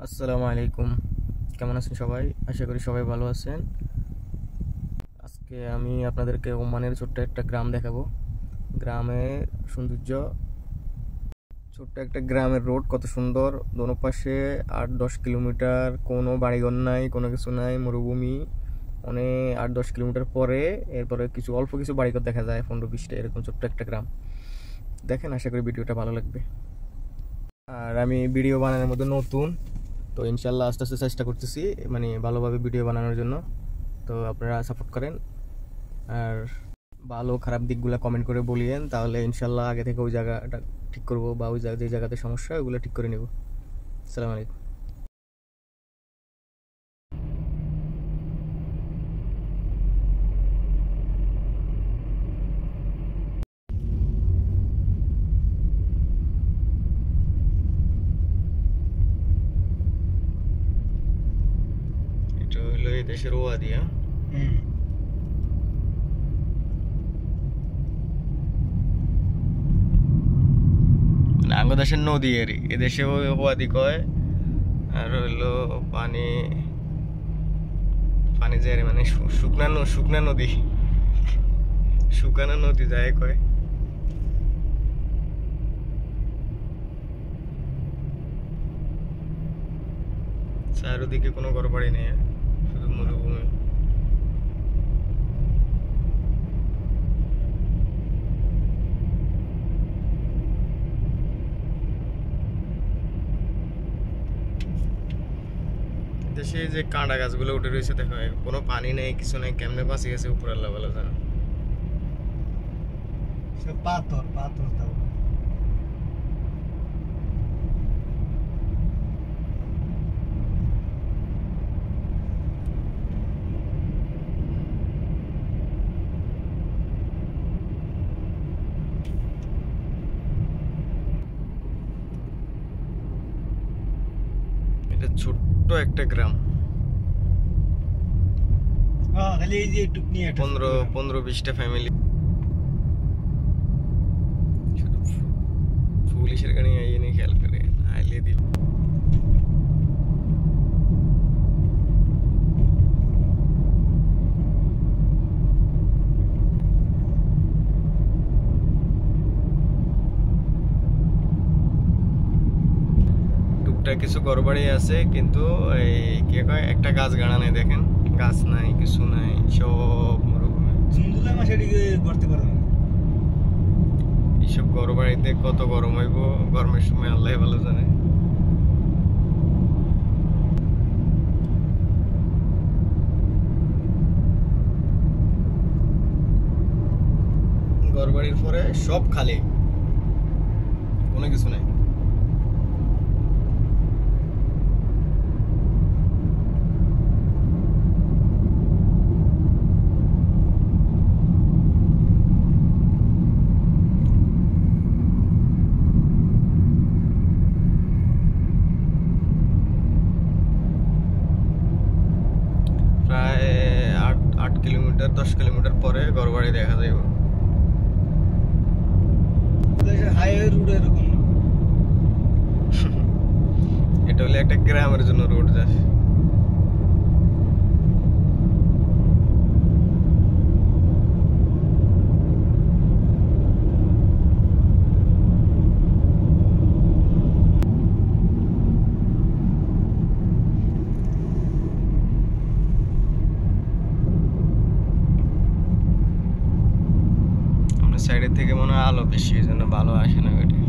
আসসালামু আলাইকুম। কেমন আছেন সবাই? আশা করি সবাই ভালো আছেন। আজকে আমি আপনাদেরকে ওমানের ছোট্ট একটা গ্রাম দেখাবো। গ্রামের সৌন্দর্য, ছোট্ট একটা গ্রামের রোড কত সুন্দর, দোনো পাশে 8-10 কিলোমিটার কোনো বাড়িঘর নাই, কোনো কিছু নাই, মরুভূমি। অনেক 8-10 কিলোমিটার পরে এরপরে অল্প কিছু বাড়িঘর দেখা যায়, 15-20টা, এরকম ছোট্ট একটা গ্রাম। দেখেন, আশা করি ভিডিওটা ভালো লাগবে। আর আমি ভিডিও বানানোর মধ্যে নতুন, তো ইনশাল্লাহ আস্তে আস্তে চেষ্টা করতেছি মানে ভালোভাবে ভিডিও বানানোর জন্য। তো আপনারা সাপোর্ট করেন আর ভালো খারাপ দিকগুলো কমেন্ট করে বলিয়েন, তাহলে ইনশাল্লাহ আগে থেকে ওই জায়গাটা ঠিক করবো, বা ওই যে জায়গাতে সমস্যা ওগুলো ঠিক করে নেব। আসসালামু আলাইকুম। এটা হলো এই দেশের ওয়াদিয়া। বাংলাদেশের নদী এরই এদেশে ওয়াদি কয়। আর হইলো পানি, পানি যায় মানে শুকনা নদী, শুকানো নদী যায় কয়। চারিদিকে কোনো ঘরবাড়ি নেই, শুধু মরুভূমি। দেশে যে কাঁটা গাছগুলো উঠে রয়েছে দেখো, কোনো পানি নেই, কিছু নেই, কেমনে বাঁচি গেছে উপর আল্লাহ ভালো জানে। সব পাথর পাথর তাও। এটা ছোট্ট একটা গ্রাম, খালি এই যে একটু নিয়ে 15-20টা ফ্যামিলি। শুধু পুলিশের গাড়ি আইয়ে নিয়ে খেয়াল করে আইলে দিব। টুকটাক কিছু ঘরবাড়ি আছে, কিন্তু এই কে কয় একটা গাছ গাড়া নেই, দেখেন গাছ নাই, কিছু নাই, সব মরুভূমি। জুলাই মাসে এদিকে করতে পারবে না। এইসব ঘরবাড়িতে কত গরম হইব গরমের সময় আল্লাহ ভালো জানে। ঘরবাড়ির পরে সব খালি, কোনো কিছু নাই। প্রায় 8 কিলোমিটার 10 কিলোমিটার পরে ঘরবাড়ি দেখা যায়। হাইওয়ে রোড এরকম না। এটা হলো একটা গ্রামের জন্য রোড যায়। সাইডের থেকে মনে হয় আলো বেশি, এই জন্য ভালো আসে না গাড়ি।